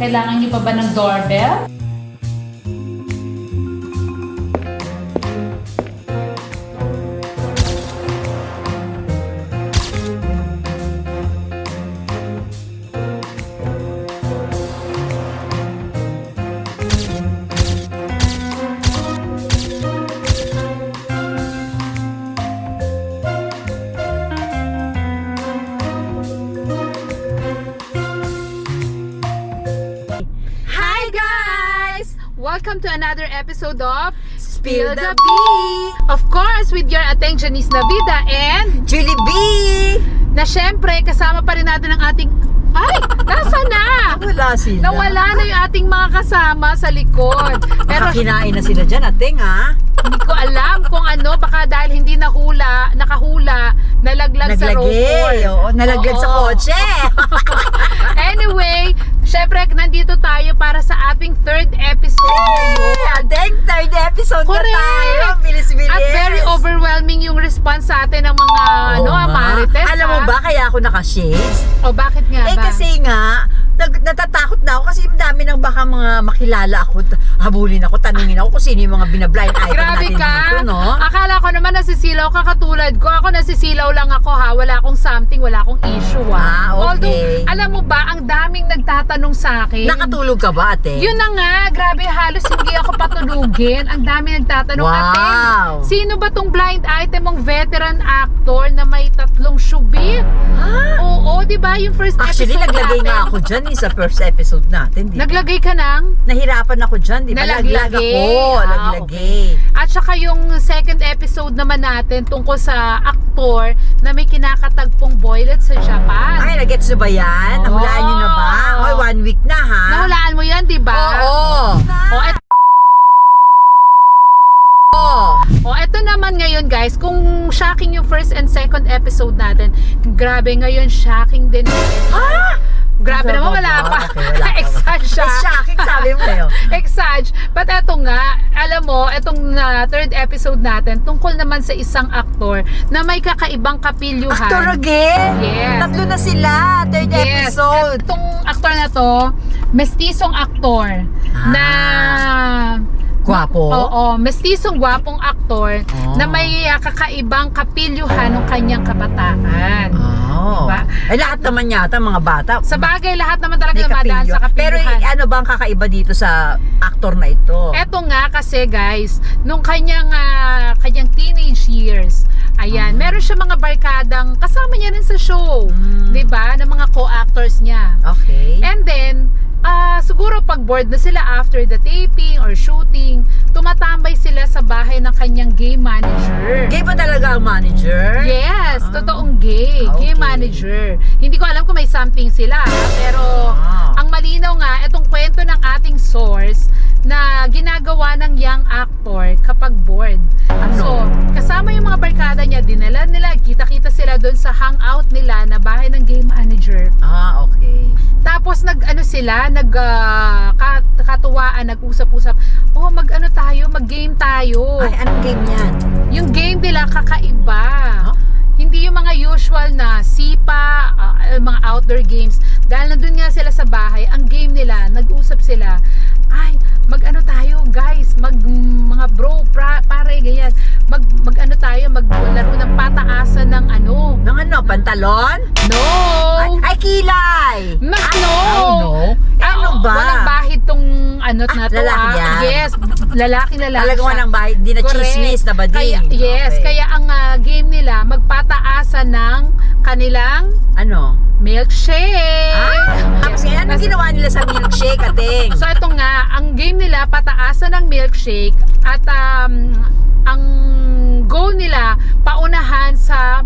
Kailangan niyo pa ba ng doorbell? Welcome to another episode of Spill the Bee! Of course, with your attention is Navida and Julie B! Na syempre, kasama pa rin natin ang ating... Ay! Nasa na? Wala sila. Nawala na yung ating mga kasama sa likod. Pero kinain na sila dyan, ating ha? Hindi ko alam kung ano, baka dahil hindi nakahula, nalaglag sa roll. Oo, nalaglag sa kotse. Anyway, syempre, nandito tayo para sa ating third episode ngayon. Ating third episode Correct. na tayo. Bilis-bilis. At very overwhelming yung response sa atin ng mga Marites. Alam mo ba, kaya ako naka-shades? O bakit nga ba? Kasi nga, natatakot na ako kasi dami nang baka mga makilala ako, habulin ako, tanungin ako kung sino yung mga binablind item Grabe natin ka. dito, no? Akala ko naman nasisilaw ka katulad ko. Ako nasisilaw lang ako ha. Wala akong something, wala akong issue ha. Okay. Although, alam mo ba, ang daming nagtatanong sa akin. Nakatulog ka ba, ate? Yun na nga, grabe, halos hindi ako patulugin. Ang dami nagtatanong, ate, sino ba tong blind item mong veteran actor na may 3 syubit? Oo, di ba yung first Actually, episode naglagay natin? nga ako dyan sa first episode natin. Di ba? Naglagay ka ng? Nahirapan ako dyan, di ba? Nalaglag ako. Naglagay. Okay. At saka yung second episode naman natin tungkol sa aktor na may kinakatagpong boylet sa Japan. Ay, nagets na ba yan? Oo. Nahulaan nyo na ba? Oy, 1 week na ha? Nahulaan mo yan, di ba? Oo. Eto naman ngayon guys, kung shocking yung first and second episode natin, grabe ngayon shocking din. Grabe naman, wala pa. Exage siya. Shocking, sabi mo yun. Exage. But eto nga, alam mo, etong third episode natin, tungkol naman sa isang aktor na may kakaibang kapilyuhan. Actor again? Yes. 3 na sila. Third episode. Etong aktor na to, mestisong aktor na... Gwapo? Oo, mestisong gwapong aktor na may kakaibang kapilyuhan ng kanyang kabataan. Diba? Ay, lahat naman yata mga bata. Sa bagay, lahat naman talaga may dumadaan sa Pero kapilyuhan. ano ba ang kakaiba dito sa aktor na ito? Eto nga kasi guys, nung kanyang teenage years, ayan, meron siya mga barkadang kasama niya rin sa show, 'di ba? Ng mga co-actors niya. Okay. And then siguro pag bored na sila after the taping or shooting, tumatambay sila sa bahay ng kanyang gay manager. Gay ba talaga ang manager? Yes, totoong gay. Okay. Gay manager. Hindi ko alam kung may something sila, pero ang malinaw nga, itong kwento ng ating source na ginagawa ng young actor kapag bored. So, kasama yung mga barkada niya, dinala nila, kita-kita sila doon sa hangout nila na bahay ng gay manager. Okay. Tapos katuwaan, nag-usap-usap. Mag-ano tayo, mag-game tayo. Ay, anong game yan? Yung game nila kakaiba. Hindi yung mga usual na sipa, mga outdoor games. Dahil nandun nga sila sa bahay, ang game nila, nag-usap sila. Ay, mag-ano tayo, guys, mga bro, pare, ganyan. Mag-ano tayo, maglaro ng pataasan ng ano. Ng ano, pantalon? No! Ay, kilay! No! Ano ba? Walang bahid tong ano na to. Lalaki yan? Yes, lalaki Talagang siya. walang bahid, di na Correct. chismis na bading. Kaya, yes, Okay. kaya ang game nila, magpataasan ng kanilang Ano? milkshake. Kasi anong ginawa nila sa milkshake, ating? So ito nga, ang game nila, pataasan ng milkshake at ang goal nila, paunahan sa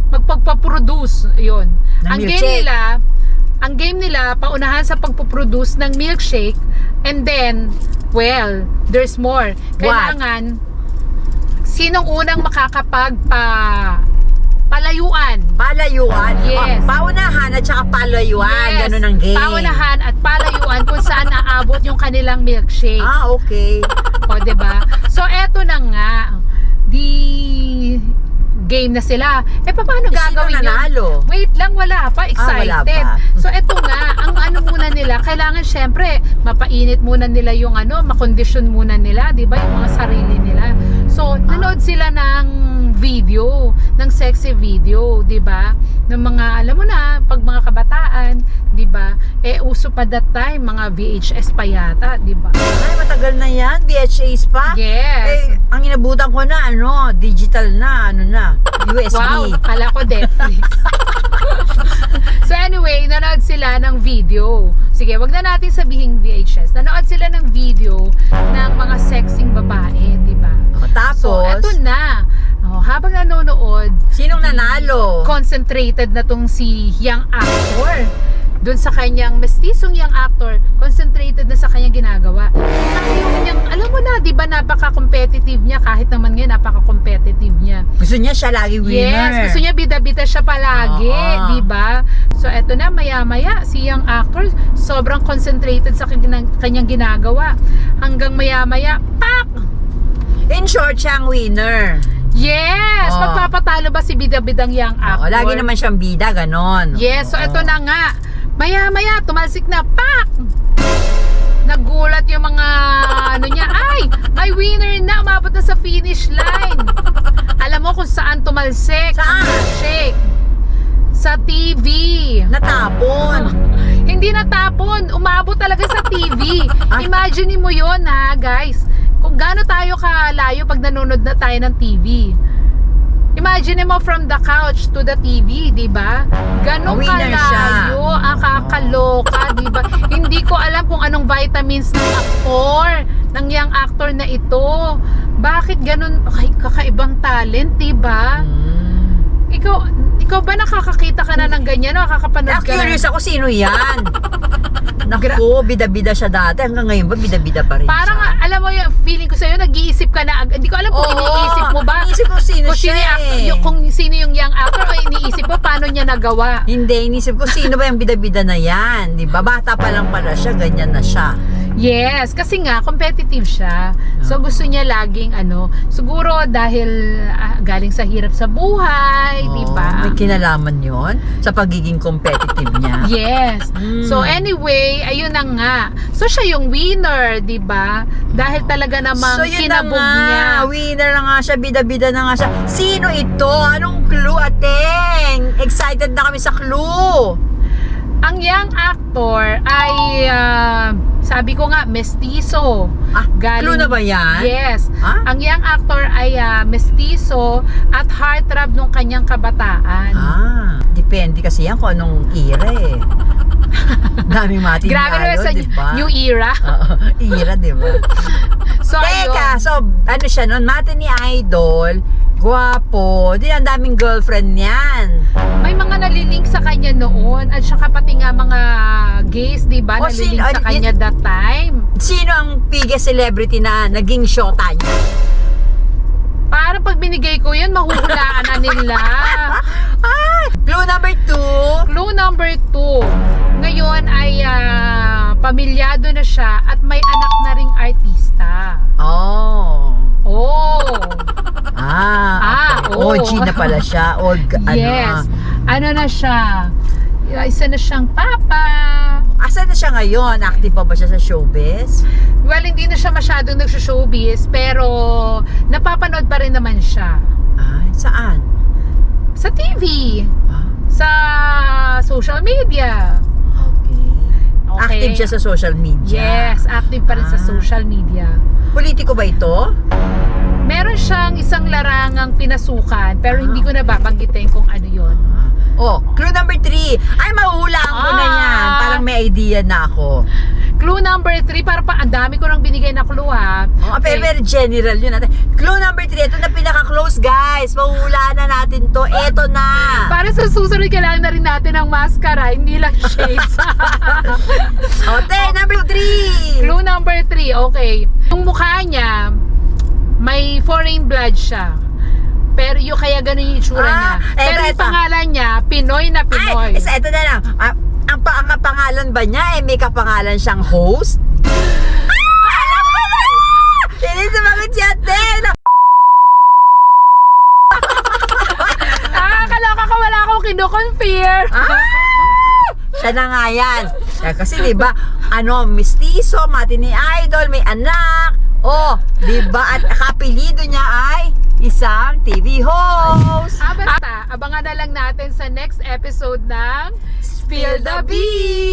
magpagpaproduce, yun. Ang game nila, paunahan sa pagpoproduce ng milkshake, and then, well, there's more. Kailangan, sinong unang palayuan. Yes. Paunahan at saka palayuan. Yes. Ganun ang game. Paunahan at palayuan kung saan naabot yung kanilang milkshake. Okay. O, diba? So, eto na nga. The game na sila. Paano gagawin Sino yun? nanalo? Wait lang, wala pa. Excited. wala pa. So, eto nga, ang ano muna nila, kailangan syempre, mapainit muna nila yung makondisyon muna nila, di ba? Yung mga sarili nila. So, nanood sila ng video, ng sexy video, di ba? Ng mga, alam mo na, pag mga kabataan, di ba? Uso pa that time, mga VHS pa yata, di ba? Ay, matagal na yan. VHS pa? Yes. Ang inabutan ko na, digital na, USB. Wow, kala ko Netflix. So anyway, nanood sila ng video. Sige, wag na natin sabihin VHS. Nanood sila ng video ng mga sexing babae, di ba? Tapos, So, eto na. Habang nanonood, sinong nanalo? concentrated na tong si young actor. Doon sa kanyang mestisong young actor, concentrated na sa kanyang ginagawa. Yung niyang, alam mo na, di ba, napaka-competitive niya, kahit naman ngayon, napaka-competitive niya. Gusto niya siya lagi winner. Yes, gusto niya bida-bida siya palagi, Oo. di ba? So, eto na, maya-maya, si young actor, sobrang concentrated sa kanyang ginagawa. Hanggang maya-maya, pak! In short, siya ang winner. Yes! Oo. Magpapatalo ba si bida-bidang young actor? Lagi naman siyang bida, ganon. Yes, so Oo. eto na nga. Maya-maya, tumalsik na, pak! Nagulat yung mga niya, ay, may winner na, umabot na sa finish line. Alam mo kung saan tumalsik? Saan? Shake. Sa TV. Natapon. Hindi natapon, umabot talaga sa TV. Imagine mo yon ha, guys. Kung gaano tayo kalayo pag nanonood na tayo ng TV. Imagine mo from the couch to the TV, di ba? Ganon Winner siya. kalayo, kakaloka, di ba? Hindi ko alam kung anong vitamins ng actor, ng young actor na ito. Bakit ganon, kakaibang talent, di ba? Ikaw ba nakakakita ka na ng ganyan? Nakakapanood ka na? Curious ako, sino yan? Naku, bida-bida siya dati. Hanggang ngayon ba, bida-bida pa rin Parang, siya? alam mo yung feeling ko sa'yo, nag-iisip ka na. Hindi ko alam kung iniisip mo ba. Iniisip ko sino Kung siya kung sino yung young actor o iniisip mo paano niya nagawa. Hindi, inisip ko sino ba yung bida-bida na yan. Di ba? Bata pa lang pala siya, ganyan na siya. Yes, kasi nga competitive siya. So gusto niya laging siguro dahil galing sa hirap sa buhay, di ba? May kinalaman yon sa pagiging competitive niya. Yes. So anyway, ayun na nga. So siya yung winner, di ba? Dahil talaga namang So yun na kinabog nga, niya. winner na nga siya, bida-bida na nga siya. Sino ito? Anong clue, ateng? Excited na kami sa clue. Ang young actor ay sabi ko nga mestizo. Clue na ba yan? Yes. Ah? Ang young actor ay mestizo at heartthrob nung kanyang kabataan. Depende kasi yan kung anong era eh. Daming matinalo, Grabe naman sa diba? new era. Era, diba? So Teka, ayun. so ano siya nun? Mati ni Idol, gwapo, di ang daming girlfriend niyan. May mga nalilink sa kanya noon at saka pati nga mga gays, di ba? O, Nalilink sino- sa kanya that time. Sino ang biggest celebrity na naging shota niya? Para pag binigay ko yun, mahuhulaan na nila. Clue number 2. Clue number 2. Ngayon ay pamilyado na siya at may anak na ring artista. Oh. Oo. OG na pala siya. Yes. Ano na siya? Isa na siyang papa. Asan na siya ngayon? Active pa ba siya sa showbiz? Well, hindi na siya masyadong nagsushowbiz, pero napapanood pa rin naman siya. Saan? Sa TV. Sa social media. Okay. Active siya sa social media. Yes, active pa rin sa social media. Politiko ba ito? Meron siyang isang larangang pinasukan, pero hindi ko na babanggitin kung ano yon. Clue number 3. Ay, mahulaan ko na yan. Parang may idea na ako. Clue number 3, para pa ang dami ko nang binigay na clue ha. Pero very general yun natin. Clue number 3, ito na pinaka-close guys. Mahulaan na natin to. Ito na. Para sa susunod, kailangan na rin natin ng mascara, hindi lang shades. Number 3. Clue number 3, okay. Yung mukha niya, may foreign blood siya. Pero yung kaya ganun yung itsura niya. Pero yung pangalan niya, Pinoy na Pinoy. Ay, ito na lang. Ang pangalan ba niya, may kapangalan siyang host? Alam ko na! Hindi sumagot si ate! kino-confirm. Siya na nga yan. Kasi diba, mistiso, matini idol, may anak. Diba? At kapilido niya ay isang TV host. Basta, abangan na lang natin sa next episode ng Spill the Beans!